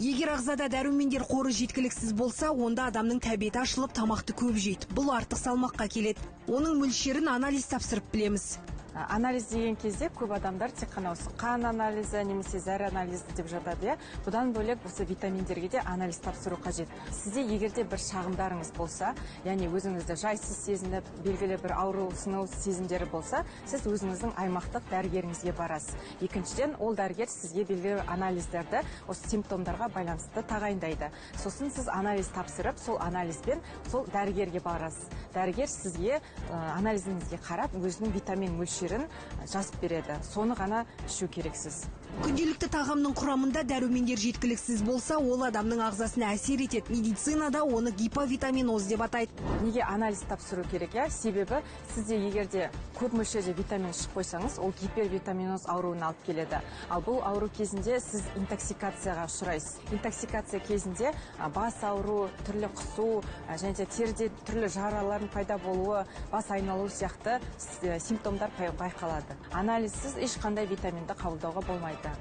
Егер ағзада дәрумендер қоры жеткіліксіз болса, онда адамның тәбеті ашылып, тамақты көп жейді. Бұл артық салмаққа келеді. Оның мөлшерін анализ тапсырып білеміз. Анализ деген кезде көп адамдар тек қана осы қан анализі немесе зәр анализі деп жатады. Бұдан бөлек осы витаминдерге де анализ тапсыру қажет. Сізде егерде бір шағымдарыңыз болса, яғни өзіңізді жайсыз сезініп, белгілі бір ауырсыну сезімдері болса, сіз өзіңіздің аймақтық дәрігеріңізге барасыз. Екіншіден, ол дәрігер сізге белгілі анализдерді осы симптомдарға байланысты тағайындайды. Сосын сіз анализ тапсырып, сол анализбен сол дәрігерге барасыз. Дәрігер сізге анализіңізге қарап, өзінің витамин мөлшерін жазып береді. Соны ғана ішу керексіз. Күнделікті тағамның құрамында дәрумендер жеткіліксіз болса, ол адамның ағзасына әсер етеді. Медицинада оны гиповитаминоз деп атайды. Неге анализ тапсыру керек? Себебі сізде егерде көп мөлшерде витамин ішіп қойсаңыз, ол гипервитаминоз ауруына алып келеді. Ал бұл ауру кезінде сіз интоксикацияға ұшырайсыз. Интоксикация кезінде бас ауру, түрлі құсу, және теріде түрлі жаралардың пайда болуы, бас айналу сияқты симптомдар байқалады. Анализсіз ешқандай витаминді қабылдауға болмайды.